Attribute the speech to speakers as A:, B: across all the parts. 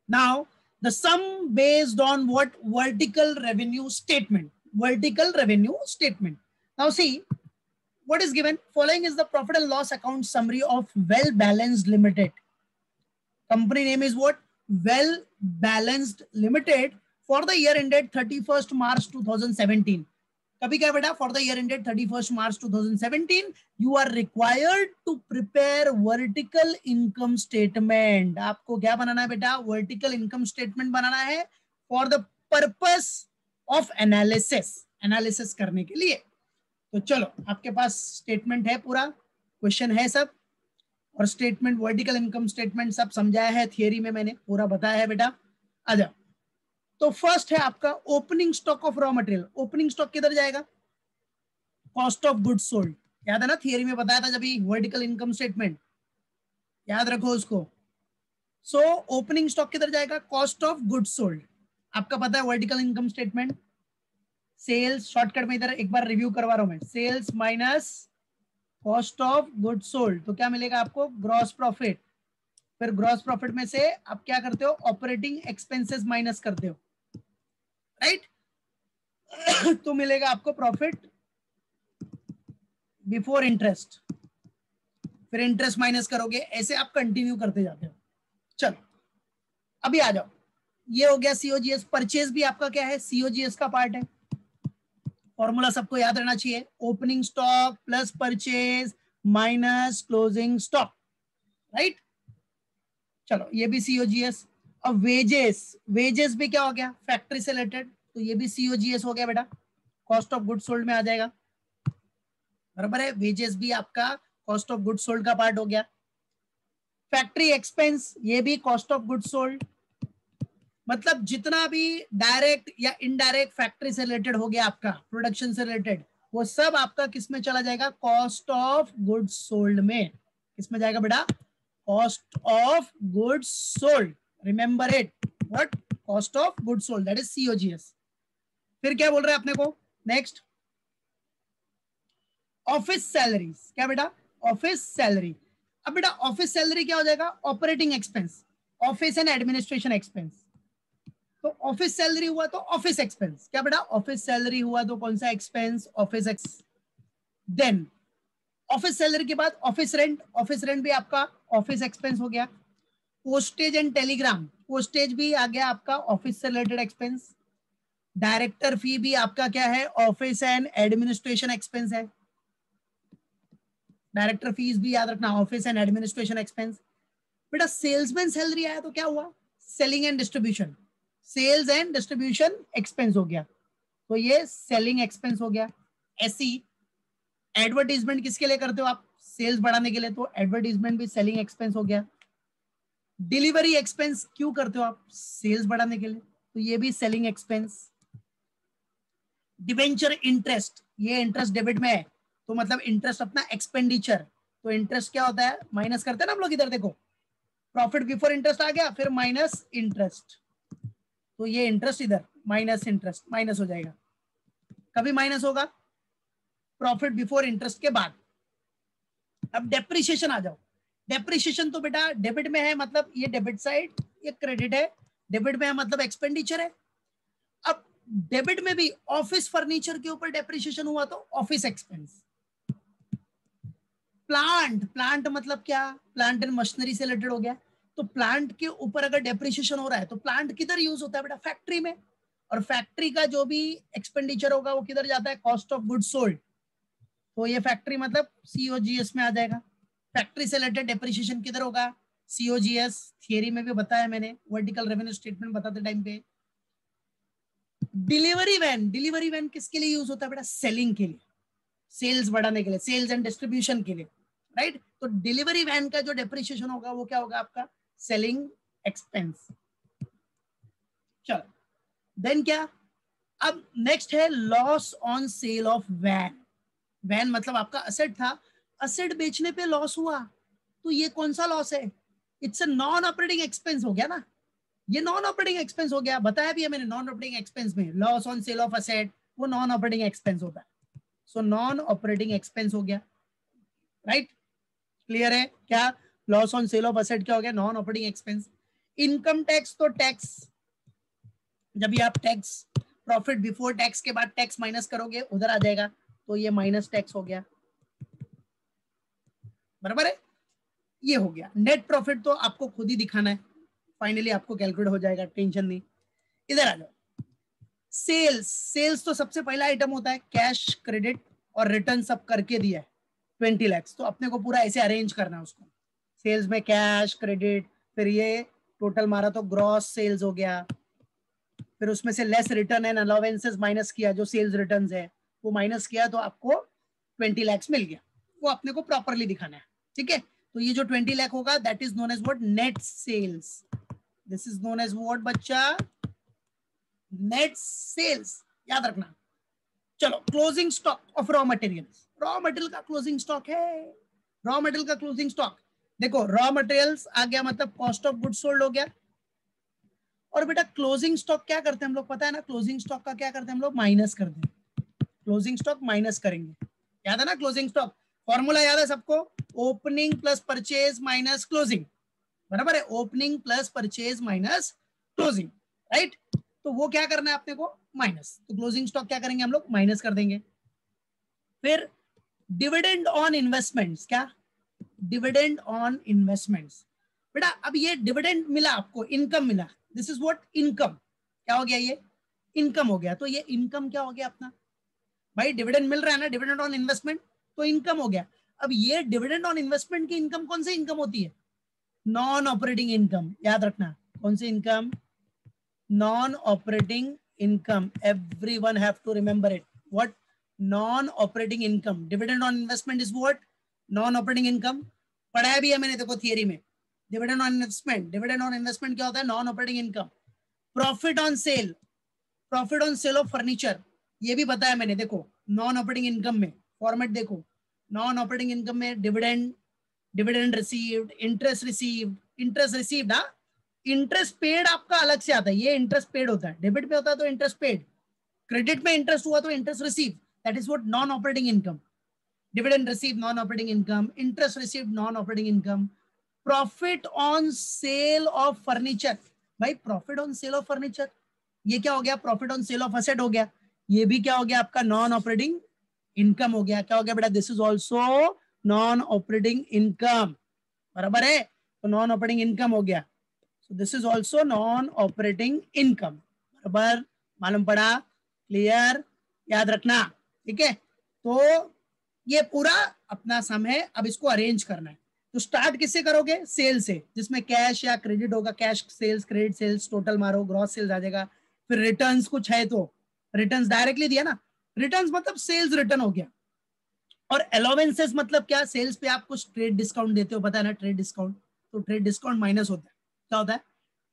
A: Now the sum based on what? Vertical revenue statement. Vertical revenue statement. Now see what is given. Following is the profit and loss account summary of Well Balanced Limited. Company name is what? Well Balanced Limited for the year ended 31st March 2017. कभी क्या बेटा? For the year ended 31st March 2017, you are required to prepare vertical income statement. आपको क्या बनाना है बेटा? Vertical income statement बनाना है for the purpose of analysis. Analysis करने के लिए. तो चलो आपके पास स्टेटमेंट है, पूरा क्वेश्चन है सब, और स्टेटमेंट वर्टिकल इनकम स्टेटमेंट सब समझाया है, थियरी में मैंने पूरा बताया है बेटा. आ जाओ. तो फर्स्ट है आपका opening stock of raw material. Opening stock किधर जाएगा? Cost of goods sold. याद है ना, थियरी में बताया था जब भी वर्टिकल इनकम स्टेटमेंट, याद रखो उसको. सो ओपनिंग स्टॉक किधर जाएगा? Cost of goods sold. आपका पता है vertical income statement, sales, shortcut में इधर एक बार रिव्यू करवा रहा हूं मैं, sales minus cost of goods sold. तो क्या मिलेगा आपको? Gross profit. फिर ग्रॉस प्रॉफिट में से आप क्या करते हो? ऑपरेटिंग एक्सपेंसेस माइनस करते हो, राइट? तो मिलेगा आपको प्रॉफिट बिफोर इंटरेस्ट. फिर इंटरेस्ट माइनस करोगे, ऐसे आप कंटिन्यू करते जाते हो. चलो अभी आ जाओ. ये हो गया सीओजीएस. परचेज भी आपका क्या है? सीओजीएस का पार्ट है. फॉर्मूला सबको याद रहना चाहिए. Opening stock plus purchase minus closing stock, right? चलो ये भी सीओजीएस. अब वेजेस, वेजेस भी क्या हो गया? फैक्ट्री से रिलेटेड, तो ये भी सीओजीएस हो गया बेटा, कॉस्ट ऑफ गुड सोल्ड में आ जाएगा. बराबर है? वेजेस भी आपका कॉस्ट ऑफ गुड सोल्ड का पार्ट हो गया. फैक्ट्री एक्सपेंस, ये भी कॉस्ट ऑफ गुड सोल्ड. मतलब जितना भी डायरेक्ट या इनडायरेक्ट फैक्ट्री से रिलेटेड हो गया आपका, प्रोडक्शन से रिलेटेड, वो सब आपका किस में चला जाएगा? कॉस्ट ऑफ गुड्स सोल्ड में. किस में जाएगा बेटा? Cost of goods sold. Remember it, what? Cost of goods sold, that is COGS. फिर क्या बोल रहे हैं अपने को? Next office salaries. क्या बेटा? Office salary. अब बेटा ऑफिस सैलरी क्या हो जाएगा? Operating expense, office and administration expense. तो ऑफिस सैलरी हुआ तो ऑफिस एक्सपेंस. क्या बेटा? ऑफिस सैलरी हुआ तो कौन सा expense? Office ex. Then office salary के बाद ऑफिस रेंट. ऑफिस रेंट भी आपका ऑफिस एक्सपेंस हो गया. पोस्टेज एंड टेलीग्राम, पोस्टेज भी आ गया आपका ऑफिस से रिलेटेड एक्सपेंस. डायरेक्टर फी भी आपका क्या है? ऑफिस एंड एडमिनिस्ट्रेशन एक्सपेंस है. डायरेक्टर फीस भी याद रखना, ऑफिस एंड एडमिनिस्ट्रेशन एक्सपेंस. बेटा सेल्समैन सैलरी आया तो क्या हुआ? Selling and distribution, sales and distribution expense हो गया, तो ये सेलिंग एक्सपेंस हो गया. ऐसी एडवर्टीजमेंट किसके लिए करते हो आप? सेल्स बढ़ाने के लिए, तो एडवर्टीजमेंट भी सेलिंग एक्सपेंस हो गया. डिलीवरी एक्सपेंस क्यों करते हो आप? सेल्स बढ़ाने के लिए, तो ये भी सेलिंग एक्सपेंस. डिवेंचर इंटरेस्ट, ये इंटरेस्ट डेबिट में है, तो मतलब इंटरेस्ट अपना एक्सपेंडिचर, तो इंटरेस्ट क्या होता है? माइनस करते हैं ना हम लोग. इधर देखो, प्रॉफिट बिफोर इंटरेस्ट आ गया, फिर माइनस इंटरेस्ट, तो ये इंटरेस्ट इधर माइनस इंटरेस्ट, माइनस हो जाएगा. कभी माइनस होगा? प्रॉफिट बिफोर इंटरेस्ट के बाद. अब डेप्रिसिएशन आ जाओ. डेप्रिसिएशन तो बेटा डेबिट में है, मतलब ये डेबिट साइड, ये क्रेडिट है. डेबिट में है मतलब एक्सपेंडिचर है. अब डेबिट में भी ऑफिस फर्नीचर के ऊपर डेप्रिसिएशन हुआ तो ऑफिस एक्सपेंस. प्लांट, प्लांट मतलब क्या? प्लांट एंड मशीनरी से रिलेटेड हो गया. तो प्लांट के ऊपर अगर डेप्रिसिएशन हो रहा है तो प्लांट किधर यूज होता है बेटा? फैक्ट्री में. और फैक्ट्री का जो भी एक्सपेंडिचर होगा वो किधर जाता है? Cost of goods sold. तो ये फैक्ट्री मतलब सीओजीएस में आ जाएगा. फैक्ट्री से रिलेटेड डेप्रिसिएशन किधर होगा? सीओजीएस. थियरी में भी बताया मैंने, वर्टिकल रेवेन्यू स्टेटमेंट बताते टाइम पे. डिलीवरी वैन, डिलीवरी वैन किसके लिए यूज होता है बेटा? सेलिंग के लिए, सेल्स बढ़ाने के लिए, सेल्स एंड डिस्ट्रीब्यूशन के लिए, राइट? तो डिलीवरी वैन का जो डेप्रिसिएशन होगा वो क्या होगा आपका? Selling expense. चलो देन क्या? अब नेक्स्ट है loss on sale of van. Van मतलब आपका असेट था, असेट बेचने पे लॉस हुआ, तो ये कौन सा लॉस है? It's a non operating expense हो गया ना. ये नॉन ऑपरेटिंग एक्सपेंस हो गया, बताया भी है मैंने. नॉन ऑपरेटिंग एक्सपेंस में loss on sale of asset, वो नॉन ऑपरेटिंग एक्सपेंस होता है. सो नॉन ऑपरेटिंग एक्सपेंस हो गया, राइट? क्लियर है क्या? Loss on sale of asset क्या हो गया? Non operating expense. Income tax तो टैक्स, जब भी आप टैक्स प्रॉफिट बिफोर टैक्स के बाद टैक्स माइनस करोगे उधर आ जाएगा, तो ये माइनस टैक्स हो गया, बराबर है। ये हो गया। नेट प्रॉफिट तो आपको खुद ही दिखाना है, फाइनली आपको कैलकुलेट हो जाएगा, टेंशन नहीं। इधर आ जाओ, सेल्स। सेल्स तो सबसे पहला आइटम होता है, कैश क्रेडिट और रिटर्न सब करके दिया है 20 लाख, तो अपने को पूरा ऐसे अरेंज करना है उसको। सेल्स में कैश क्रेडिट, फिर ये टोटल मारा तो ग्रॉस सेल्स हो गया, फिर उसमें से less return and allowances minus किया, जो सेल्स रिटर्न्स है वो माइनस किया, तो आपको 20 लाख मिल गया। वो अपने को प्रॉपरली दिखाना है, ठीक है। तो ये जो 20 लाख होगा that is known as what, net sales. This is known as what बच्चा, नेट सेल्स, याद रखना। चलो, closing stock of raw materials. Raw material का क्लोजिंग स्टॉक है, रॉ मटेरियल का क्लोजिंग स्टॉक। देखो रॉ मटेरियल्स आ गया, मतलब कॉस्ट ऑफ गुड्स सोल्ड हो गया। और बेटा क्लोजिंग स्टॉक क्या करते हैं हम लोग, पता है ना, क्लोजिंग स्टॉक का क्या करते हैं हम लोग, माइनस करते हैं। क्लोजिंग स्टॉक माइनस करेंगे, याद है ना क्लोजिंग स्टॉक, फॉर्मूला याद है सबको, opening plus purchase minus closing, बराबर है, opening plus purchase minus closing, right. तो वो क्या करना है अपने को, माइनस। तो क्लोजिंग स्टॉक क्या करेंगे हम लोग, माइनस कर देंगे। फिर डिविडेंड ऑन इन्वेस्टमेंट्स, क्या, डिविडेंड ऑन इन्वेस्टमेंट्स। बेटा अब ये डिविडेंड मिला आपको, इनकम मिला, दिस इज व्हाट इनकम, क्या हो गया, ये इनकम हो गया। तो ये इनकम क्या हो गया अपना, भाई डिविडेंड मिल रहा है ना, डिविडेंड ऑन इन्वेस्टमेंट, तो इनकम हो गया। अब ये डिविडेंड ऑन इन्वेस्टमेंट की इनकम कौन सी इनकम होती है, नॉन ऑपरेटिंग इनकम, याद रखना, कौन सी income, non operating income, everyone have to remember it, what, non operating income. Dividend on investment is what, non operating income, पढ़ाया भी है मैंने, देखो थियरी में। Dividend on investment, dividend on investment क्या होता है, non operating income. Profit on sale, profit on sale of furniture, ये भी बताया मैंने, देखो नॉन ऑपरेटिंग इनकम में फॉर्मेट देखो, नॉन ऑपरेटिंग इनकम में dividend, dividend received, interest received, interest received, हाँ, इंटरेस्ट पेड आपका अलग से आता है, ये इंटरेस्ट पेड होता है, डेबिट पे होता है तो इंटरेस्ट पेड, क्रेडिट में इंटरेस्ट हुआ तो interest receive, that is what non operating income. Dividend receive non operating income, interest receive non operating income. Profit on sale of furniture, भाई profit on sale of furniture, ये क्या हो गया, profit on sale of asset हो गया, ये भी क्या हो गया आपका, नॉन ऑपरेटिंग इनकम हो गया। क्या हो गया बेटा, this is also non operating income, बराबर है, तो नॉन ऑपरेटिंग इनकम हो गया। So this is also non operating income, बराबर, मालूम पड़ा, क्लियर, याद रखना, ठीक है। तो ये पूरा अपना सम है, अब इसको अरेंज करना है। तो स्टार्ट किससे करोगे, सेल से, जिसमें कैश या क्रेडिट होगा, cash sales, credit sales, total मारो, ग्रॉस सेल्स आ जाएगा। फिर रिटर्न्स कुछ है तो रिटर्न्स डायरेक्टली दिया ना, रिटर्न्स मतलब सेल्स रिटर्न हो गया। और अलाउंसेस मतलब क्या, सेल्स पे आप कुछ ट्रेड डिस्काउंट देते हो, पता है ना, ट्रेड डिस्काउंट, तो ट्रेड डिस्काउंट माइनस होता है, क्या होता है,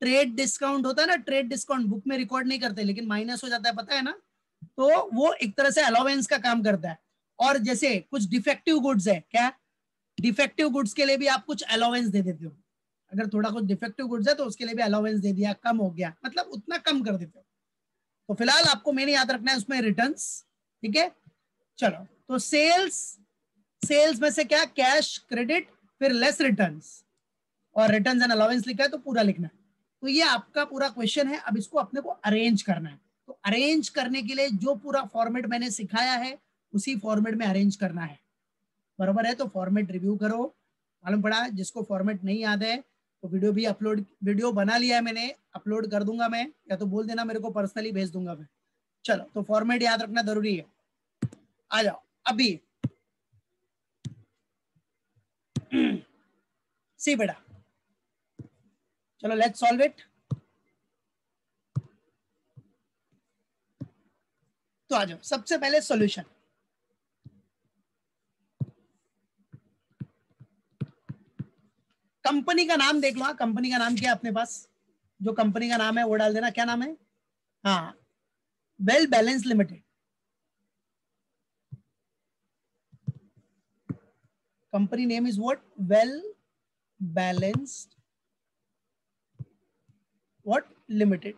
A: ट्रेड डिस्काउंट होता है ना, ट्रेड डिस्काउंट बुक में रिकॉर्ड नहीं करते लेकिन माइनस हो जाता है, पता है ना। तो वो एक तरह से अलाउंस का काम करता है। और जैसे कुछ डिफेक्टिव गुड्स है, क्या, डिफेक्टिव गुड्स के लिए भी आप कुछ अलाउंस दे देते हो, अगर थोड़ा कुछ डिफेक्टिव गुड्स है तो उसके लिए भी अलाउंस दे दिया, कम हो गया, मतलब उतना कम कर देते हो। तो फिलहाल आपको मेन याद रखना है उसमें रिटर्न्स, ठीक है। चलो, तो सेल्स, सेल्स में से क्या, कैश क्रेडिट, फिर लेस रिटर्न्स, और रिटर्न्स एंड अलाउंस लिखा है तो पूरा लिखना है। तो ये आपका पूरा क्वेश्चन है, अब इसको अपने को अरेंज करना है। तो अरेंज करने के लिए जो पूरा फॉर्मेट मैंने सिखाया है उसी फॉर्मेट में अरेंज करना है, बराबर है। तो फॉर्मेट रिव्यू करो, मालूम पड़ा, जिसको फॉर्मेट नहीं याद है तो वीडियो भी अपलोड, वीडियो बना लिया है मैंने, अपलोड कर दूंगा मैं, या तो बोल देना मेरे को, पर्सनली भेज दूंगा मैं। चलो, तो फॉर्मेट याद रखना जरूरी है। आ जाओ अभी सी बेटा, चलो लेट्स सॉल्व इट। तो आ जाओ, सबसे पहले सॉल्यूशन, कंपनी का नाम देख लो, हाँ कंपनी का नाम क्या है अपने पास, जो कंपनी का नाम है वो डाल देना, क्या नाम है, हाँ, well balance limited. Company name is what, well balanced what limited,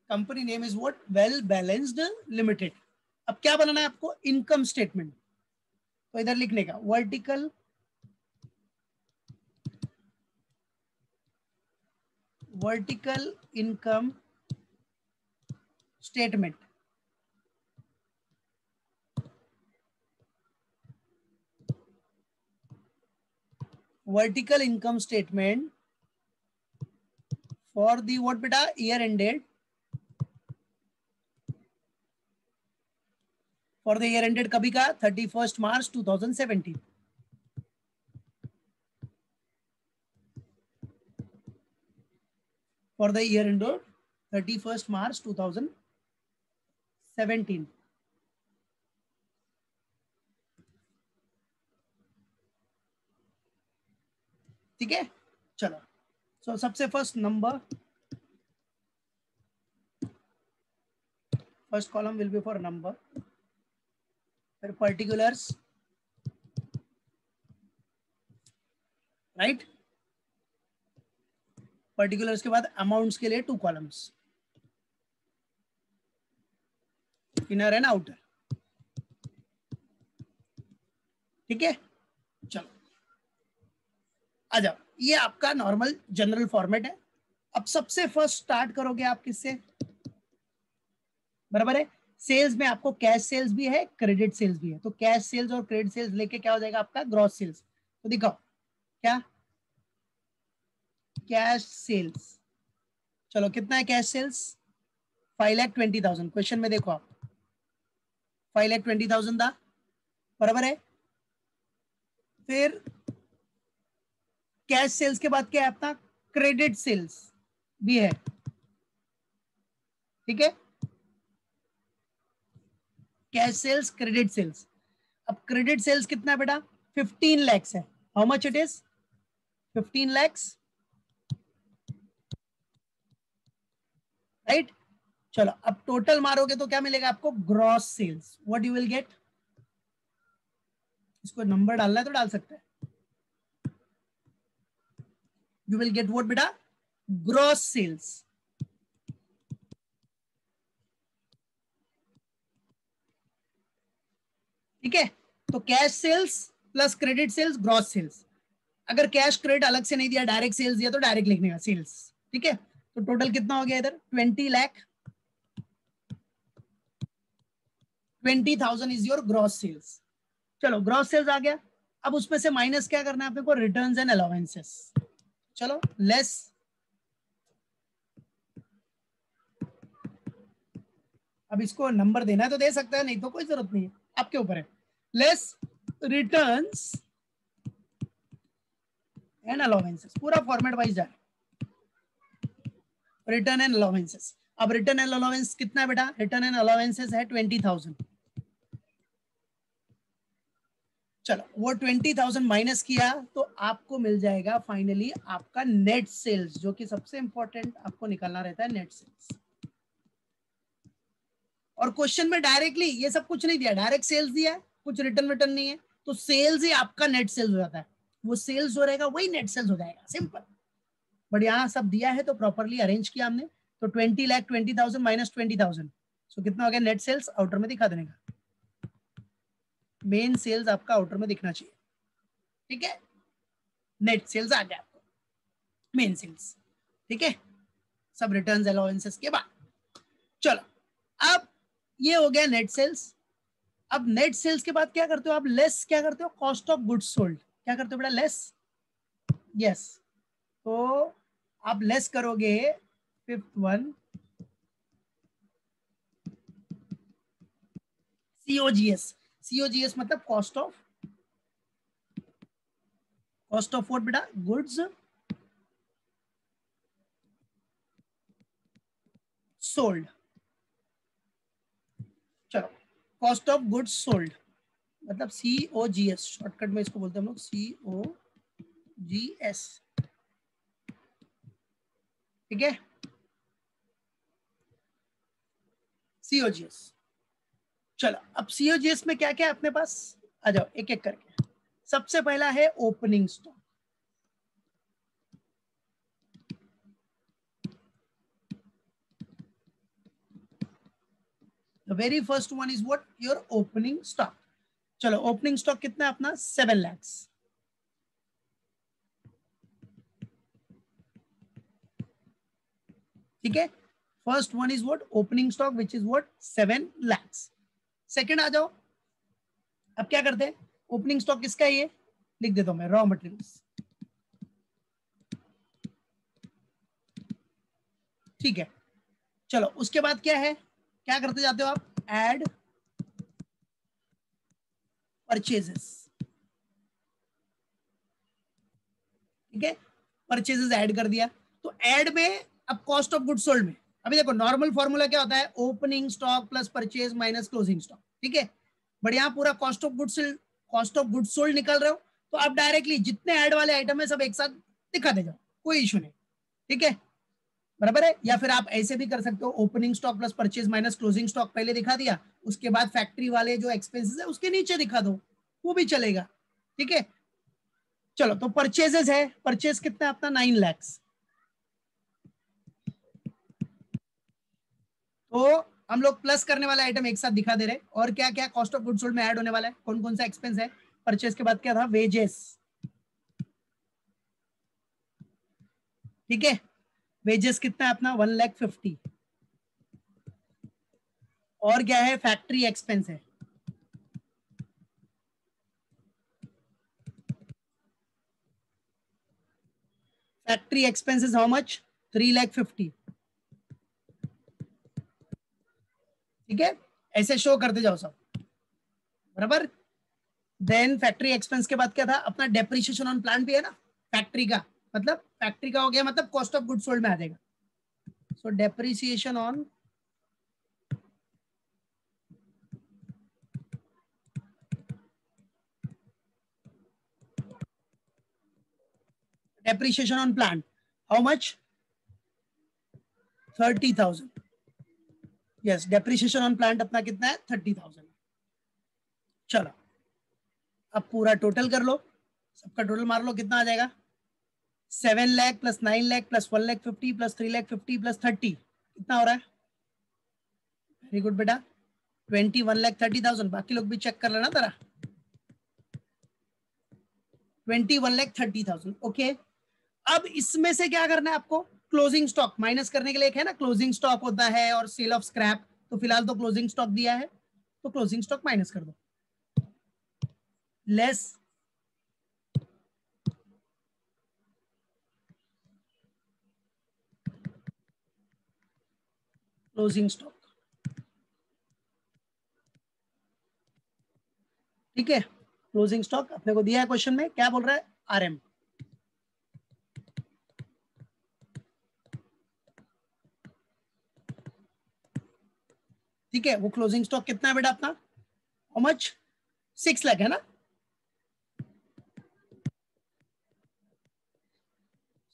A: company name is what, well balanced limited. अब क्या बनाना है आपको, इनकम स्टेटमेंट। तो इधर लिखने का vertical vertical income statement. Vertical income statement for the what beta year ended, for the year ended कभी का 31st March 2017. For the year ended 31st March 2017. ठीक है, चलो. सो सबसे first number, first column will be for number, फिर particulars, right. Particulars के बाद amounts के लिए 2 कॉलम्स, इनर एंड आउटर. ठीक है, चलो आ जाओ. ये आपका नॉर्मल जनरल फॉर्मेट है. अब सबसे फर्स्ट स्टार्ट करोगे आप किससे, बराबर है. सेल्स में आपको कैश सेल्स भी है, क्रेडिट सेल्स भी है. तो कैश सेल्स और क्रेडिट सेल्स लेके क्या हो जाएगा आपका ग्रॉस सेल्स. तो दिखाओ क्या, कैश सेल्स. चलो कितना है कैश सेल्स, 5,20,000. क्वेश्चन में देखो आप 5,20,000 था, बराबर है. फिर कैश सेल्स के बाद क्या है अपना, क्रेडिट सेल्स भी है. ठीक है, कैश सेल्स, क्रेडिट सेल्स. अब क्रेडिट सेल्स कितना बेटा, 15 lakhs है. How much it is, 15 lakhs, right. चलो अब टोटल मारोगे तो क्या मिलेगा आपको, gross sales. What you will get, इसको नंबर डालना है तो डाल सकते हैं. यू विल गेट व्हाट बेटा, ग्रॉस सेल्स. ठीक है, तो cash sales plus credit sales, gross sales. अगर कैश क्रेडिट अलग से नहीं दिया, डायरेक्ट सेल्स दिया तो डायरेक्ट लिखने का सेल्स. ठीक है, तो टोटल कितना हो गया इधर, 20 lakh, 20,000 is your gross sales. चलो ग्रॉस सेल्स आ गया. अब उसमें से माइनस क्या करना है अपने को, रिटर्न्स एंड अलाउंसेस. चलो लेस, अब इसको नंबर देना है तो दे सकता है, नहीं तो कोई जरूरत नहीं है, आपके ऊपर है. लेस रिटर्न्स एंड अलाउंसेस, पूरा फॉर्मेट वाइज जाए. Return and allowances. अब रिटर्न एंड अलाउंस कितना है बेटा, रिटर्न एंड अलाउंसेस है 20,000. चलो वो 20,000 माइनस किया तो आपको मिल जाएगा फाइनली आपका नेट सेल्स, जो कि सबसे इंपॉर्टेंट आपको निकालना रहता है, नेट सेल्स. और क्वेश्चन में डायरेक्टली ये सब कुछ नहीं दिया, डायरेक्ट सेल्स दिया है, कुछ रिटर्न विटर्न नहीं है, तो सेल्स ही आपका नेट सेल्स हो जाता है. वो सेल्स जो रहेगा वही नेट सेल्स हो जाएगा, सिंपल. बट यहाँ सब दिया है तो प्रॉपरली अरेंज किया हमने. तो 20 लाख 20,000 माइनस 20,000, सो कितना हो गया नेट सेल्स, आउटर में दिखा देने का. मेन सेल्स आपका आउटर में दिखना चाहिए. ठीक है, नेट सेल्स आ गया आपको, मेन सेल्स. ठीक है, सब रिटर्न्स अलाउंसेस के बाद. चलो अब ये हो गया नेट सेल्स. अब नेट सेल्स के बाद क्या करते हो आप, लेस क्या करते हो, कॉस्ट ऑफ गुड्स सोल्ड. क्या करते हो बेटा, लेस. यस, तो आप लेस करोगे, फिफ्थ वन, सीओजीएस. सीओजीएस मतलब कॉस्ट ऑफ व्हाट बेटा, गुड्स सोल्ड. चलो कॉस्ट ऑफ गुड्स सोल्ड मतलब सीओजीएस, शॉर्टकट में इसको बोलते हैं हम लोग सीओजीएस. ठीक है, सीओजीएस. चलो अब सीओजीएस में क्या क्या है अपने पास, आ जाओ एक एक करके. सबसे पहला है opening stock. The very first one is what, your opening stock. चलो ओपनिंग स्टॉक कितना है अपना, 7 lakhs. ठीक है, first one is what, opening stock which is what 7 lakhs। Second आ जाओ, अब क्या करते हैं, ओपनिंग स्टॉक किसका है, ये लिख देता हूं मैं, रॉ मटेरियल्स। ठीक है, चलो उसके बाद क्या है, क्या करते जाते हो आप, ऐड परचेजेस। ठीक है, परचेजेस ऐड कर दिया, तो ऐड में अब कॉस्ट ऑफ गुड्स सोल्ड में, अभी देखो नॉर्मल फॉर्मूला क्या होता है, opening stock plus purchase minus closing stock. ठीक है, बट यहाँ पूरा कॉस्ट ऑफ गुड्स सोल्ड निकल रहे हो, तो आप डायरेक्टली जितने ऐड वाले आइटम है सब एक साथ दिखा दे जाओ, कोई इशू नहीं। ठीक है, बराबर है, या फिर आप ऐसे भी कर सकते हो, opening stock plus purchase minus closing stock पहले दिखा दिया, उसके बाद फैक्ट्री वाले जो एक्सपेंसेस है उसके नीचे दिखा दो, वो भी चलेगा। ठीक है, चलो तो परचेजेस है, परचेज कितना है अपना 9 lakhs। तो हम लोग प्लस करने वाला आइटम एक साथ दिखा दे रहे, और क्या क्या कॉस्ट ऑफ गुड्स सोल्ड में ऐड होने वाला है, कौन कौन सा एक्सपेंस है। परचेज के बाद क्या था, वेजेस। ठीक है, वेजेस कितना है अपना 1,50,000। और क्या है, फैक्ट्री एक्सपेंस है, फैक्ट्री एक्सपेंसेस हाउ मच, 3,50,000। ठीक है, ऐसे शो करते जाओ सब, बराबर। देन फैक्ट्री एक्सपेंस के बाद क्या था अपना, डेप्रिसिएशन ऑन प्लांट भी है ना फैक्ट्री का, मतलब फैक्ट्री का हो गया, मतलब कॉस्ट ऑफ गुड्स सोल्ड में आ जाएगा। सो depreciation on depreciation on plant, how much, 30,000। Yes, depreciation on plant अपना कितना है, 30,000। चलो अब पूरा टोटल कर लो, सबका टोटल मार लो, कितना आ जाएगा, 7 lakh plus 9 lakh plus 1,50,000 plus 3,50,000 plus 30, कितना हो रहा है, वेरी गुड बेटा, 21,30,000। बाकी लोग भी चेक कर लेना जरा, 21,30,000। ओके, अब इसमें से क्या करना है आपको, क्लोजिंग स्टॉक माइनस करने के लिए एक है ना, क्लोजिंग स्टॉक होता है और सेल ऑफ स्क्रैप, तो फिलहाल तो क्लोजिंग स्टॉक दिया है, तो क्लोजिंग स्टॉक माइनस कर दो, लेस क्लोजिंग स्टॉक। ठीक है, क्लोजिंग स्टॉक अपने को दिया है क्वेश्चन में, क्या बोल रहा है, आरएम। ठीक है, वो क्लोजिंग स्टॉक कितना है बेटा अपना, हाउ मच, 6 लाख है ना,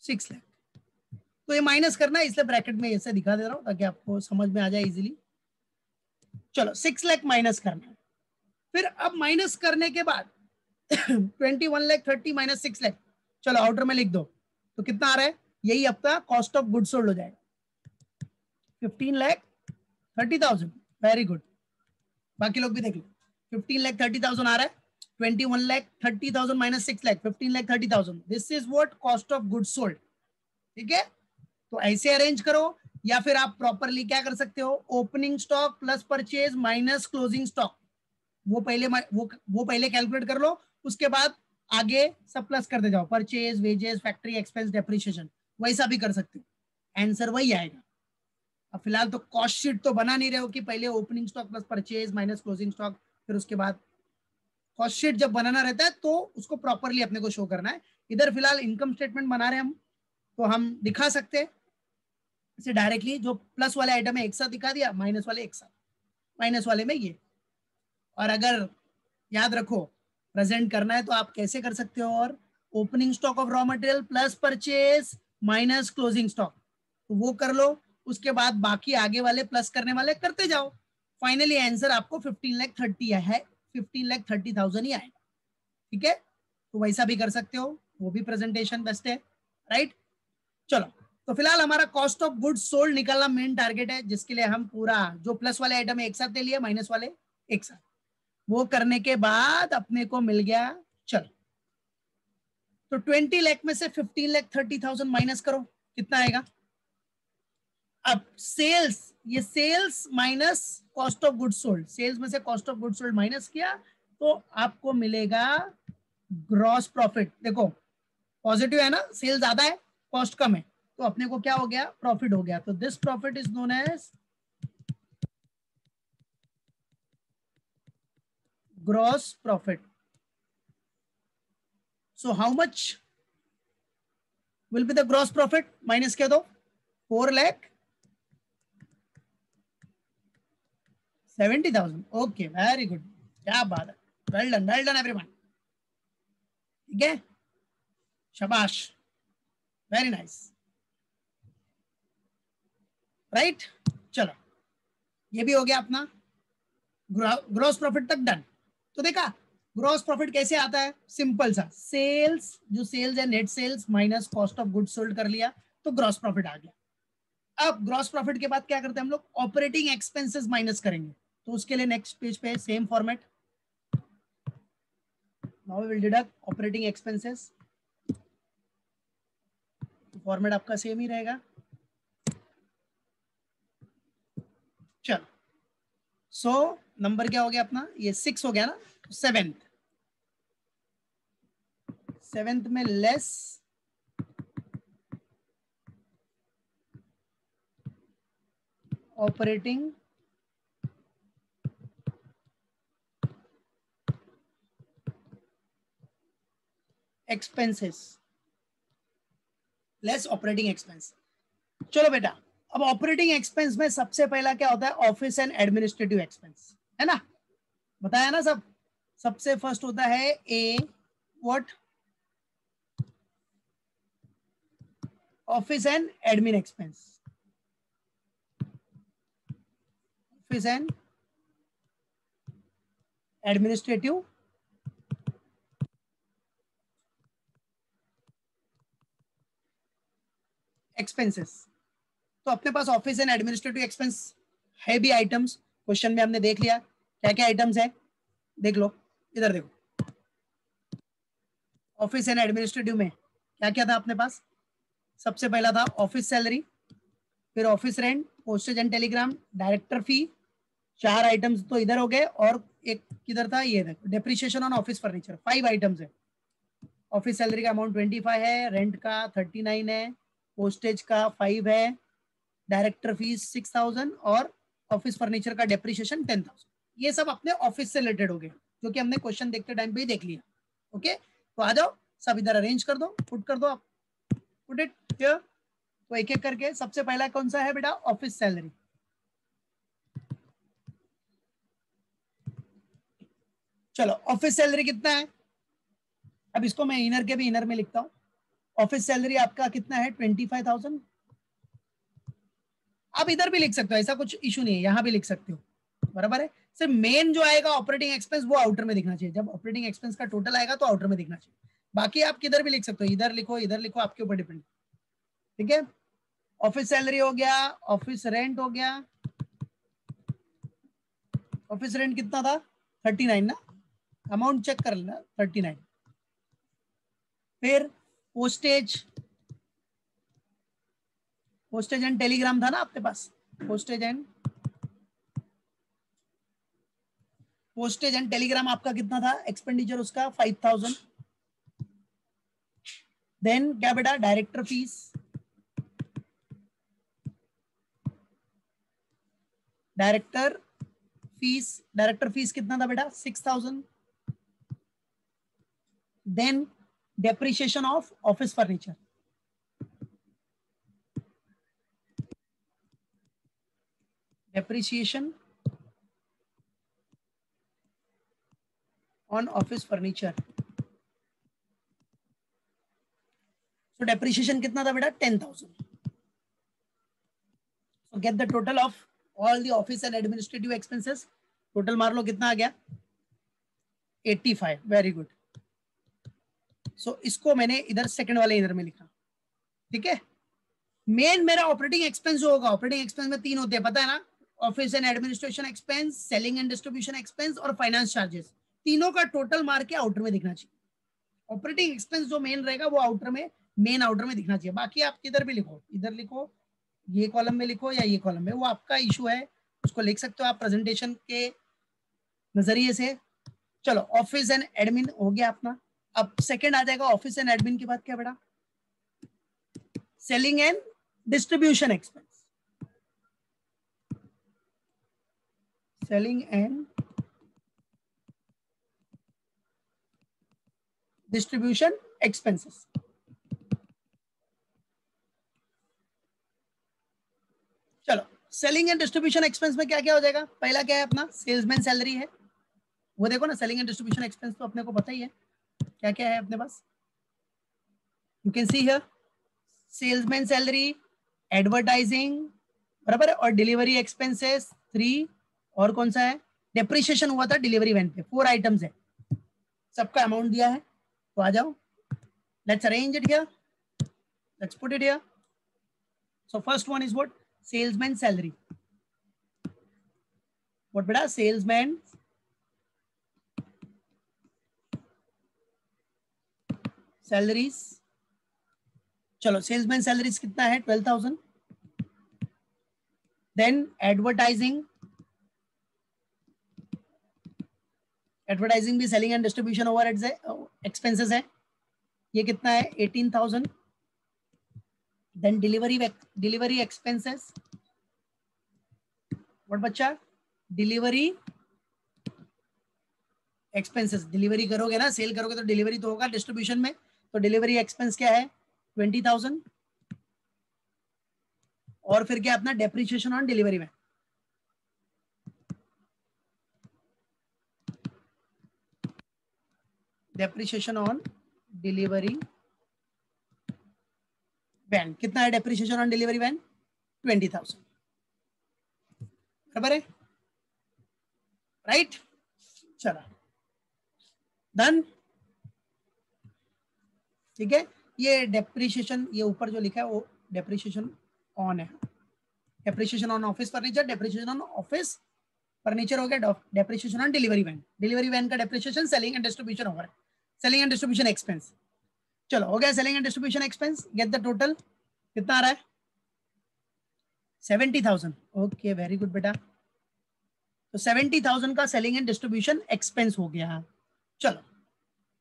A: 6 लाख। तो ये माइनस करना है, इसलिए ब्रैकेट में ऐसे दिखा दे रहा हूं ताकि आपको समझ में आ जाए इजीली। चलो 6 लाख माइनस करना है, फिर अब माइनस करने के बाद 21,30,000 माइनस 6 लाख, चलो आउटर में लिख दो, तो कितना आ रहा है, यही आपका कॉस्ट ऑफ गुड्स सोल्ड हो जाएगा, 15,30,000। वेरी गुड, बाकी लोग भी देख लो, 15,30,000 आ रहा है, 21,30,000 minus 6 lakh, 15,30,000, this is what cost of goods sold. ठीक है, तो ऐसे अरेंज करो, या फिर आप प्रॉपरली क्या कर सकते हो, opening stock plus purchase minus closing stock, वो पहले कैलकुलेट कर लो, उसके बाद आगे सब प्लस करते जाओ, purchase, wages, factory expense, depreciation, वैसा भी कर सकते हो, आंसर वही आएगा। अब फिलहाल तो कॉस्ट शीट तो बना नहीं रहे हो कि पहले opening stock plus purchase minus closing stock, फिर उसके बाद कॉस्ट शीट जब बनाना रहता है तो उसको प्रॉपरली अपने को शो करना है। इधर फिलहाल इनकम स्टेटमेंट बना रहे हैं हम, तो हम दिखा सकते हैं इसे डायरेक्टली, जो प्लस वाले आइटम है एक साथ दिखा दिया, माइनस वाले एक साथ, माइनस वाले में ये। और अगर याद रखो प्रेजेंट करना है तो आप कैसे कर सकते हो, और opening stock of raw material plus purchase minus closing stock, तो वो कर लो, उसके बाद बाकी आगे वाले प्लस करने वाले करते जाओ, फाइनली आंसर आपको 15,30,000 है, 15,30,000 ही आएगा। ठीक है, तो वैसा भी कर सकते हो, वो भी प्रेजेंटेशन बेस्ट है, राइट। चलो, तो फिलहाल हमारा कॉस्ट ऑफ गुड्स सोल्ड निकालना मेन टारगेट है, जिसके लिए हम पूरा जो प्लस वाले आइटम है एक साथ ले लिए, माइनस वाले एक साथ, वो करने के बाद अपने को मिल गया, चलो तो 20 लाख में से 15,30,000 माइनस करो, कितना आएगा, अब सेल्स, ये sales minus cost of goods sold, sales में से cost of goods sold minus किया तो आपको मिलेगा ग्रॉस प्रॉफिट। देखो पॉजिटिव है ना, सेल ज्यादा है कॉस्ट कम है, तो अपने को क्या हो गया, प्रॉफिट हो गया। तो this profit is known as gross profit. So how much will be the gross profit, minus क्या दो, 4,70,000। ओके वेरी गुड, क्या बात है, वेल डन एवरीवन। ठीक है, शाबाश, वेरी नाइस, राइट। चलो ये भी हो गया अपना ग्रॉस प्रॉफिट तक डन। तो देखा ग्रॉस प्रॉफिट कैसे आता है, सिंपल सा, सेल्स, जो सेल्स है net sales minus cost of goods sold कर लिया तो ग्रॉस प्रॉफिट आ गया। अब ग्रॉस प्रॉफिट के बाद क्या करते हैं हम लोग, ऑपरेटिंग एक्सपेंसेस माइनस करेंगे। तो उसके लिए नेक्स्ट पेज पे same format, now we will deduct operating expenses, format आपका सेम ही रहेगा। चलो सो नंबर क्या हो गया अपना, ये 6 हो गया ना, सेवेंथ में less operating expenses, less operating expense. चलो बेटा, अब ऑपरेटिंग एक्सपेंस में सबसे पहला क्या होता है, ऑफिस एंड एडमिनिस्ट्रेटिव एक्सपेंस, है ना, बताया ना सब। सबसे फर्स्ट होता है a what, office and admin expense, office and administrative expenses. तो अपने पास ऑफिस एंड एडमिनिस्ट्रेटिव एक्सपेंस है भी आइटम्स, क्वेश्चन में हमने देख लिया क्या क्या आइटम्स है, देख लो इधर देखो। ऑफिस एंड एडमिनिस्ट्रेटिव में क्या क्या था अपने पास, सबसे पहला था ऑफिस सैलरी, फिर office rent, postage and Telegram, director fee, 4 items तो इधर हो गए, और एक किधर था, ये देखो depreciation on office furniture, 5 items है। ऑफिस सैलरी का अमाउंट 25 है, रेंट का 39 है, पोस्टेज का 5 है, डायरेक्टर फीस 6,000 और ऑफिस फर्नीचर का डेप्रिसिएशन 10,000। ये सब अपने ऑफिस से रिलेटेड हो गए, जो कि हमने क्वेश्चन देखते टाइम पे ही देख लिया। ओके, तो आ जाओ सब इधर अरेंज कर दो, पुट कर दो आप, पुट इट हियर। तो एक एक करके, सबसे पहला कौन सा है बेटा, ऑफिस सैलरी। चलो ऑफिस सैलरी कितना है, अब इसको मैं इनर के भी इनर में लिखता हूँ। ऑफिस सैलरी आपका कितना है, 25,000। आप इधर भी लिख सकते हो, ऐसा कुछ इशू नहीं है, यहां भी लिख सकते हो, बराबर है। सिर्फ मेन जो आएगा ऑपरेटिंग एक्सपेंस वो आउटर में दिखना चाहिए, जब ऑपरेटिंग एक्सपेंस का टोटल आएगा तो आउटर में दिखना चाहिए। बाकी आप किधर भी लिख सकते हो, इधर लिखो, आपके ऊपर डिपेंड। ठीक है, ऑफिस सैलरी हो गया, ऑफिस रेंट हो गया, ऑफिस रेंट कितना था, 39 ना, अमाउंट चेक कर लेना 39। फिर पोस्टेज, पोस्टेज एंड टेलीग्राम था ना आपके पास, पोस्टेज एंड टेलीग्राम आपका कितना था एक्सपेंडिचर उसका, 5,000। देन क्या बेटा, डायरेक्टर फीस, डायरेक्टर फीस कितना था बेटा, 6,000। Then depreciation of office furniture, depreciation on office furniture, तो डेप्रिसिएशन कितना था बेटा, 10,000। So get the total of all the office and administrative expenses. Total मार लो कितना आ गया, 85। Very good. सो इसको मैंने इधर सेकंड वाले इधर में लिखा। ठीक है, मेन मेरा ऑपरेटिंग एक्सपेंस जो होगा, ऑपरेटिंग एक्सपेंस में 3 होते हैं पता है ना, office and administration expense, selling and distribution expense और फाइनेंस चार्जेस। तीनों का टोटल मार के आउटर में दिखना चाहिए। ऑपरेटिंग एक्सपेंस जो मेन रहेगा वो आउटर में, मेन आउटर में दिखना चाहिए। बाकी आप किधर भी लिखो, इधर लिखो, ये कॉलम में लिखो या ये कॉलम में, वो आपका इशू है, उसको लिख सकते हो आप प्रेजेंटेशन के नजरिए से। चलो ऑफिस एंड एडमिन हो गया अपना। अब सेकंड आ जाएगा ऑफिस एंड एडमिन के बाद क्या बेटा, selling and distribution expense. Selling and distribution expenses. चलो सेलिंग एंड डिस्ट्रीब्यूशन एक्सपेंस में क्या क्या हो जाएगा, पहला क्या है अपना सेल्समैन सैलरी है, वो देखो ना, सेलिंग एंड डिस्ट्रीब्यूशन एक्सपेंस तो अपने को पता ही है क्या क्या है अपने पास। You can see here salesman salary, advertising, बराबर है, और डिलीवरी एक्सपेंसेस 3, और कौन सा है, डेप्रिसिएशन हुआ था डिलीवरी वैन पे, 4 आइटम्स है, सबका अमाउंट दिया है। तो आ जाओ, let's arrange it here, let's put it here. So first one is what, salesman salary. What बेटा, सेल्समैन सैलरीज। चलो सेल्समैन सैलरीज कितना है, 12,000। देन एडवर्टाइजिंग, एडवर्टाइजिंग भी सेलिंग एंड डिस्ट्रीब्यूशन ओवरहेड्स है, एक्सपेंसेस है, ये कितना है 18,000। देन डिलीवरी एक्सपेंसेस, व्हाट बच्चा, डिलीवरी एक्सपेंसेस, डिलीवरी करोगे ना, सेल करोगे तो डिलीवरी तो होगा डिस्ट्रीब्यूशन में, तो डिलीवरी एक्सपेंस क्या है 20,000। और फिर क्या अपना डेप्रिसिएशन ऑन डिलीवरी में, डेप्रिसिएशन ऑन डिलीवरी वैन, कितना है डेप्रिसिएशन ऑन डिलीवरी वैन, 20,000, बराबर है, राइट। चलो डन, ठीक है। ये डेप्रिसिएशन, ये ऊपर जो लिखा है वो डेप्रिसिएशन ऑन है, depreciation on office furniture, depreciation on office furniture हो गया, depreciation on delivery van, delivery van का डेप्रिसिएशन, सेलिंग एंड डिस्ट्रीब्यूशन होगा, सेलिंग एंड डिस्ट्रीब्यूशन एक्सपेंस। चलो हो गया selling and distribution expense, get the total, कितना आ रहा है 70,000। ओके वेरी गुड बेटा, तो 70,000 का सेलिंग एंड डिस्ट्रीब्यूशन एक्सपेंस हो गया। चलो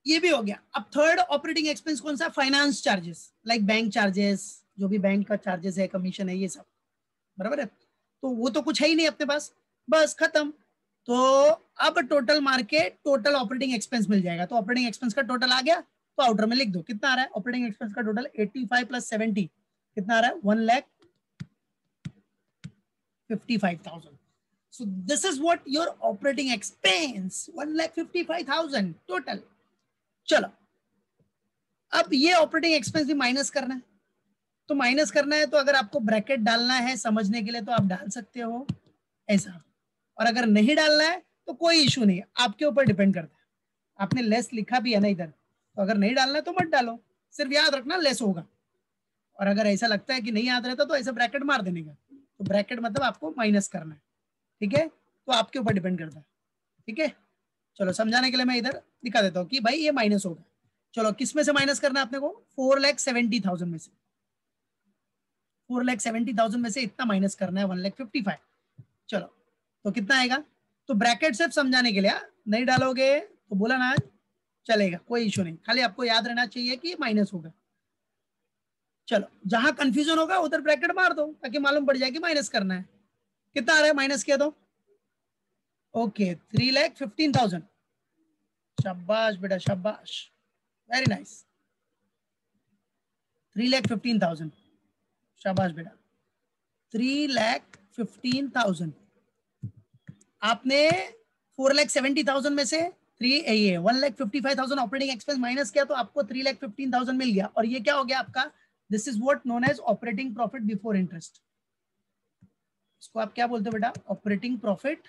A: ये भी हो गया। अब थर्ड ऑपरेटिंग एक्सपेंस कौन सा, finance charges, like bank charges, जो भी बैंक का चार्जेस है, कमीशन है, ये सब, बराबर है। तो वो तो कुछ है ही नहीं अपने पास, बस खत्म। तो अब टोटल मार के टोटल ऑपरेटिंग एक्सपेंस मिल जाएगा, तो ऑपरेटिंग एक्सपेंस का टोटल आ गया, तो आउटर में लिख दो कितना आ रहा है ऑपरेटिंग एक्सपेंस का टोटल, 85 प्लस 70 कितना आ रहा है 1,55,000। So this is what your operating expense, 1,55,000 total. चलो अब ये ऑपरेटिंग एक्सपेंस भी माइनस करना है, तो माइनस करना है तो अगर आपको ब्रैकेट डालना है समझने के लिए तो आप डाल सकते हो ऐसा, और अगर नहीं डालना है तो कोई इशू नहीं है, आपके ऊपर डिपेंड करता है। आपने लेस लिखा भी है ना इधर, तो अगर नहीं डालना है तो मत डालो, सिर्फ याद रखना लेस होगा। और अगर ऐसा लगता है कि नहीं याद रहता तो ऐसा ब्रैकेट मार देने का, तो ब्रैकेट मतलब आपको माइनस करना है, ठीक है, तो आपके ऊपर डिपेंड करता है, ठीक है। चलो समझाने के लिए मैं इधर दिखा देता हूँ कि भाई ये माइनस होगा। चलो किस में से माइनस करना है अपने को, 4,70,000 में से, 4,70,000 में से इतना माइनस करना है 1,55,000। चलो तो कितना आएगा, तो ब्रैकेट सिर्फ समझाने के लिए, नहीं डालोगे तो बोला ना चलेगा, कोई इशू नहीं, खाली आपको याद रहना चाहिए कि माइनस होगा। चलो जहां कंफ्यूजन होगा उधर ब्रैकेट मार दो ताकि मालूम पड़ जाए कि माइनस करना है। कितना आ रहा है माइनस किया तो, ओके 3,15,000, शाबाश बेटा शाबाश, वेरी नाइस, 3,15,000, शाबाश बेटा 3,15,000। आपने 4,70,000 में से 1,55,000 ऑपरेटिंग एक्सपेंस माइनस किया तो आपको 3,15,000 मिल गया, और ये क्या हो गया आपका, this is what known as operating profit before interest. इसको आप क्या बोलते हो बेटा, operating profit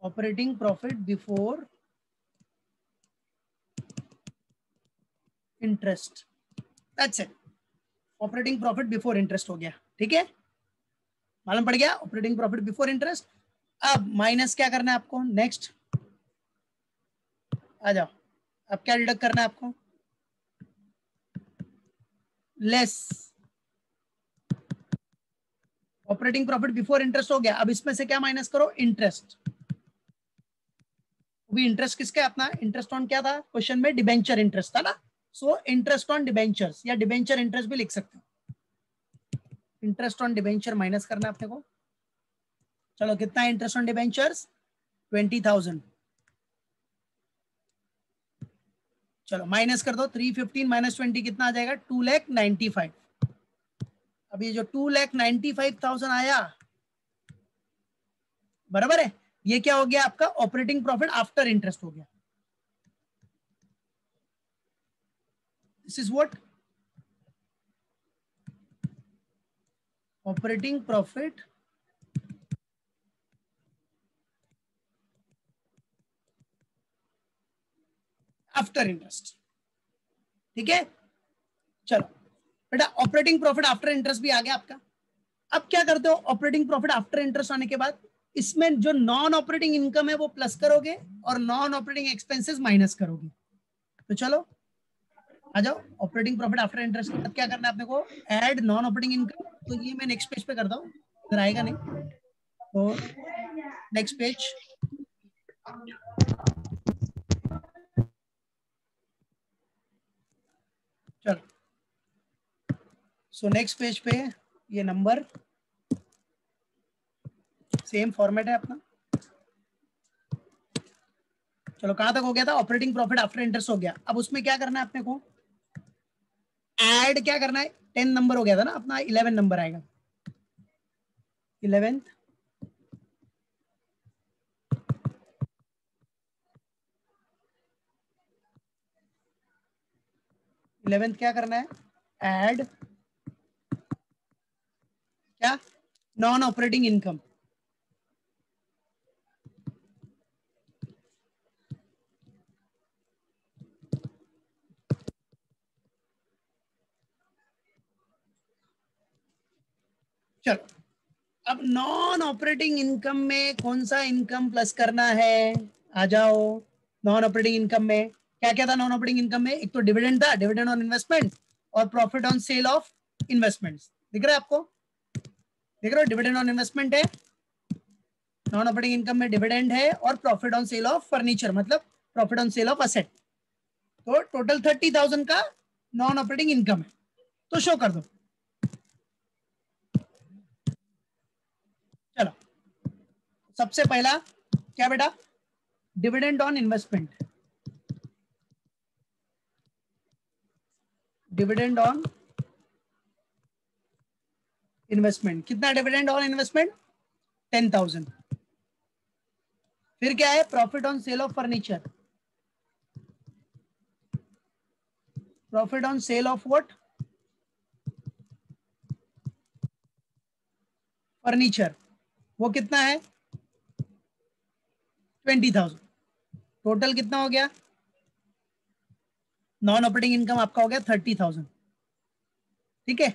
A: operating profit before interest, that's it, operating profit before interest हो गया, ठीक है, मालूम पड़ गया ऑपरेटिंग प्रॉफिट बिफोर इंटरेस्ट। अब माइनस क्या करना है आपको, नेक्स्ट आ जाओ, अब क्या डिडक्ट करना है आपको, less operating profit before interest हो गया। अब इसमें से क्या माइनस करो, इंटरेस्ट। भी इंटरेस्ट किसका है अपना, इंटरेस्ट ऑन क्या था क्वेश्चन में, डिबेंचर इंटरेस्ट था ना। सो इंटरेस्ट ऑन डिबेंचर्स या डिबेंचर इंटरेस्ट भी लिख सकते हो। इंटरेस्ट ऑन डिबेंचर माइनस करना है अपने को। चलो कितना है इंटरेस्ट ऑन डिबेंचर्स, 20,000। चलो माइनस कर दो, 315 माइनस 20 कितना आ जाएगा, 2,95,000। अब ये जो 2,95,000 आया, बराबर है, ये क्या हो गया आपका ऑपरेटिंग प्रॉफिट आफ्टर इंटरेस्ट हो गया। This is what operating profit after interest. ठीक है, चलो बेटा ऑपरेटिंग प्रॉफिट आफ्टर इंटरेस्ट भी आ गया आपका। अब क्या करते हो, ऑपरेटिंग प्रॉफिट आफ्टर इंटरेस्ट आने के बाद इसमें जो नॉन ऑपरेटिंग इनकम है वो प्लस करोगे और नॉन ऑपरेटिंग एक्सपेंसेस माइनस करोगे। तो चलो आ जाओ, ऑपरेटिंग प्रॉफिट आफ्टर इंटरेस्ट के बाद क्या करना है अपने को, ऐड नॉन ऑपरेटिंग इनकम। तो ये मैं नेक्स्ट पेज पे करता हूँ, इधर आएगा नहीं। तो नेक्स्ट पेज, चलो सो नेक्स्ट पेज पे ये नंबर सेम फॉर्मेट है अपना। चलो कहां तक हो गया था, ऑपरेटिंग प्रॉफिट आफ्टर इंटरेस्ट हो गया। अब उसमें क्या करना है अपने को, ऐड क्या करना है, 10 नंबर हो गया था ना अपना, 11 नंबर आएगा, 11th 11th क्या करना है, ऐड क्या, नॉन ऑपरेटिंग इनकम। चलो अब नॉन ऑपरेटिंग इनकम में कौन सा इनकम प्लस करना है, आ जाओ। नॉन ऑपरेटिंग इनकम में क्या क्या था, नॉन ऑपरेटिंग इनकम में एक तो डिविडेंड था, डिविडेंड ऑन इन्वेस्टमेंट, और profit on sale of investments. दिख रहा है आपको, देख रहे हो, डिविडेंड ऑन इन्वेस्टमेंट है, नॉन ऑपरेटिंग इनकम में डिविडेंड है, और profit on sale of furniture मतलब profit on sale of asset. तो टोटल 30,000 का नॉन ऑपरेटिंग इनकम है। तो शो कर दो। चलो सबसे पहला क्या बेटा, dividend on investment, dividend on investment, कितना डिविडेंड ऑन इन्वेस्टमेंट, 10,000। फिर क्या है, profit on sale of furniture, profit on sale of what, furniture, वो कितना है 20,000। टोटल कितना हो गया, नॉन ऑपरेटिंग इनकम आपका हो गया 30,000। ठीक है,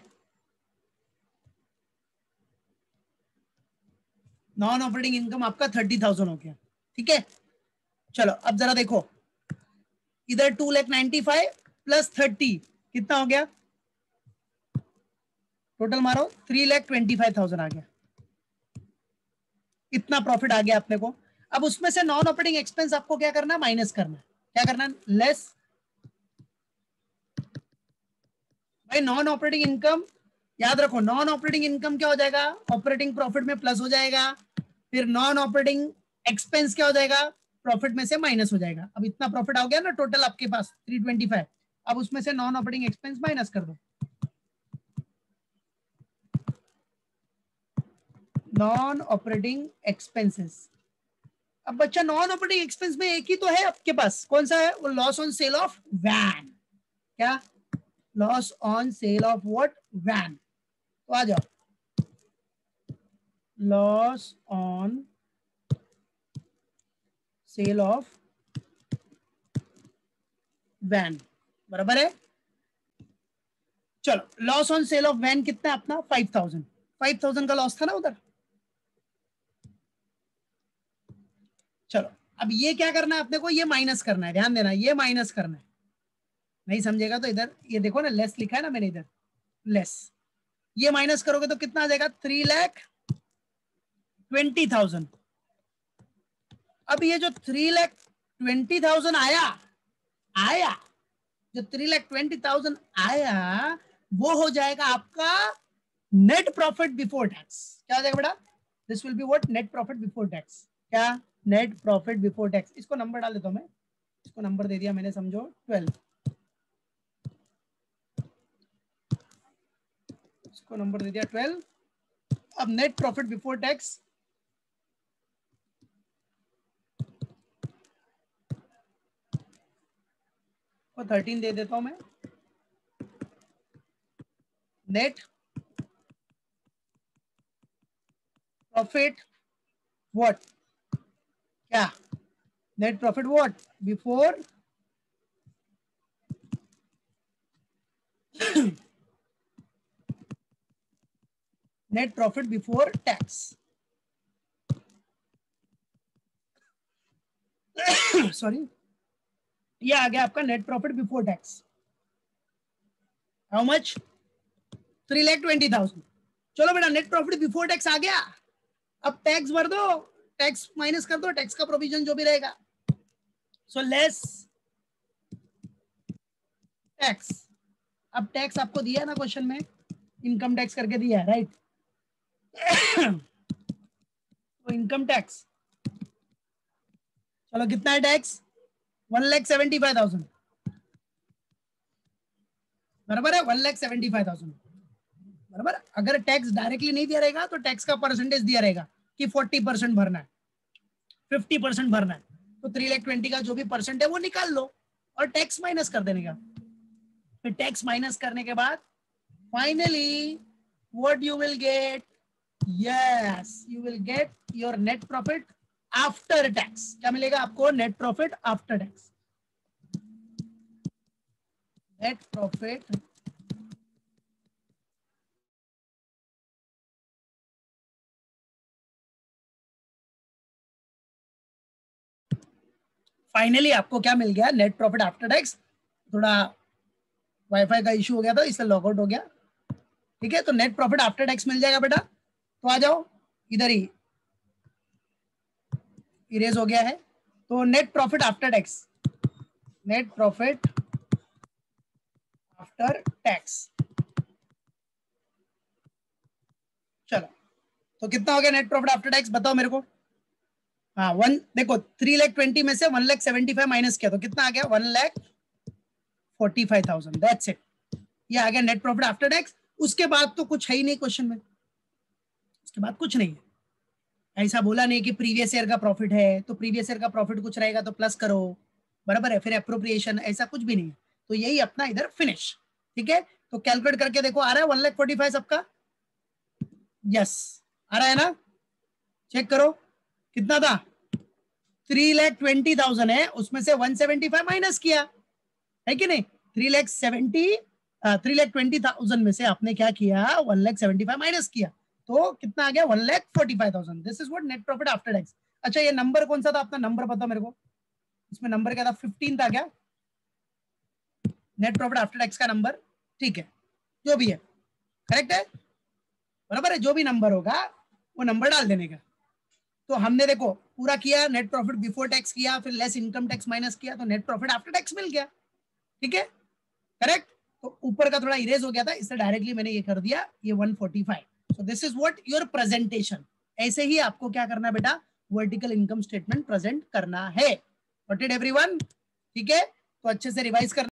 A: नॉन ऑपरेटिंग इनकम आपका 30,000 हो गया। ठीक है, चलो अब जरा देखो, इधर 2,95,000 प्लस 30 कितना हो गया, टोटल मारो 3,25,000 आ गया। इतना प्रॉफिट आ गया अपने को। अब उसमें से नॉन ऑपरेटिंग एक्सपेंस आपको क्या करना है, माइनस करना है। क्या करना है, लेस, भाई नॉन ऑपरेटिंग इनकम याद रखो, नॉन ऑपरेटिंग इनकम क्या हो जाएगा, ऑपरेटिंग प्रॉफिट में प्लस हो जाएगा, फिर नॉन ऑपरेटिंग एक्सपेंस क्या हो जाएगा, प्रॉफिट में से माइनस हो जाएगा। अब इतना प्रॉफिट आ गया ना टोटल आपके पास 325। अब उसमें से नॉन ऑपरेटिंग एक्सपेंस माइनस कर दो, नॉन ऑपरेटिंग एक्सपेंसेस। अब बच्चा नॉन ऑपरेटिंग एक्सपेंस में एक ही तो है आपके पास, कौन सा है, वो loss on sale of van. क्या, loss on sale of what, van. तो आ जाओ, loss on sale of van, बराबर है। चलो loss on sale of van कितना है अपना, 5,000। 5,000 का लॉस था ना उधर। चलो अब ये क्या करना है अपने को, ये माइनस करना है, ध्यान देना, ये माइनस करना है। नहीं समझेगा तो इधर ये देखो ना, लेस लिखा है ना मैंने इधर, लेस। ये माइनस करोगे तो कितना आ जाएगा, 3,20,000। अब ये जो 3,20,000 आया, जो 3,20,000 आया, वो हो जाएगा आपका नेट प्रॉफिट बिफोर टैक्स। क्या हो जाएगा बेटा, this will be what, net profit before tax. क्या, नेट प्रॉफिट बिफोर टैक्स। इसको नंबर डाल देता हूं मैं, इसको नंबर दे दिया मैंने, समझो 12, इसको नंबर दे दिया 12। अब नेट प्रॉफिट बिफोर टैक्स, को 13 दे देता हूं मैं। नेट प्रॉफिट व्हाट, क्या, net profit what before net profit before tax. Sorry, ये आ गया आपका net profit before tax. How much, 3,20,000। चलो बेटा, नेट प्रॉफिट बिफोर टैक्स आ गया। अब टैक्स भर दो, टैक्स माइनस कर दो, टैक्स का प्रोविजन जो भी रहेगा। So less tax. अब टैक्स आपको दिया ना क्वेश्चन में, इनकम टैक्स करके दिया है, राइट। तो इनकम टैक्स, चलो कितना है टैक्स, 1,75,000, बराबर है, 1,75,000, बराबर। अगर टैक्स डायरेक्टली नहीं दिया रहेगा तो टैक्स का परसेंटेज दिया रहेगा कि 40% भरना है, 50% भरना है। तो 3,20,000 का जो भी परसेंट है वो निकाल लो और टैक्स माइनस कर देने का। फिर टैक्स माइनस करने के बाद finally what you will gate, yes, you will get your net profit after tax. क्या मिलेगा आपको, net profit after tax. Net profit finally आपको क्या मिल गया, नेट प्रॉफिट आफ्टर टैक्स। थोड़ा वाईफाई का इशू हो गया था इसलिए लॉगआउट हो गया, ठीक है। तो नेट प्रॉफिट आफ्टर टैक्स मिल जाएगा बेटा। तो आ जाओ इधर ही, इरेज हो गया है। तो net profit after tax, net profit after tax, चलो तो कितना हो गया नेट प्रॉफिट आफ्टर टैक्स, बताओ मेरे को। हाँ, वन देखो, 3,20,000 में से 1,75,000 माइनस किया तो कितना आ गया, 1,45,000। दैट्स इट, ये आ गया नेट प्रॉफिट आफ्टर टैक्स। उसके बाद तो कुछ है ही नहीं क्वेश्चन में, उसके बाद कुछ नहीं है। ऐसा बोला नहीं कि प्रीवियस ईयर का प्रॉफिट है तो प्रीवियस ईयर का प्रॉफिट कुछ रहेगा तो प्लस करो, बराबर है, फिर अप्रोप्रिएशन, ऐसा कुछ भी नहीं है। तो यही अपना इधर फिनिश, ठीक है। तो कैलकुलेट करके देखो, आ रहा है 1,45,000 सबका, यस आ रहा है ना, चेक करो कितना था, 3,20,000 है, उसमें से 175 माइनस किया, है कि नहीं। 3,20,000 में से आपने क्या किया, 1,75 माइनस किया, तो कितना आ गया, 1,45,000। This is what net profit after tax. अच्छा, ये नंबर कौन सा था अपना, नंबर बताओ मेरे को। इसमें नंबर क्या था, 15 था क्या, नेट प्रॉफिट आफ्टर टैक्स का नंबर, ठीक है, जो भी है करेक्ट है, बराबर है। जो भी नंबर होगा वो नंबर डाल देने का। तो हमने देखो पूरा किया, नेट प्रॉफिट बिफोर टैक्स किया, फिर लेस इनकम टैक्स माइनस किया, तो नेट प्रॉफिट आफ्टर टैक्स मिल गया, ठीक है, करेक्ट। तो ऊपर का थोड़ा इरेज हो गया था, इससे डायरेक्टली मैंने ये कर दिया, ये 145। So this is what your presentation. ऐसे ही आपको क्या करना है बेटा, वर्टिकल इनकम स्टेटमेंट प्रेजेंट करना है। गॉट इट एवरीवन, ठीक है। तो अच्छे से रिवाइज करना।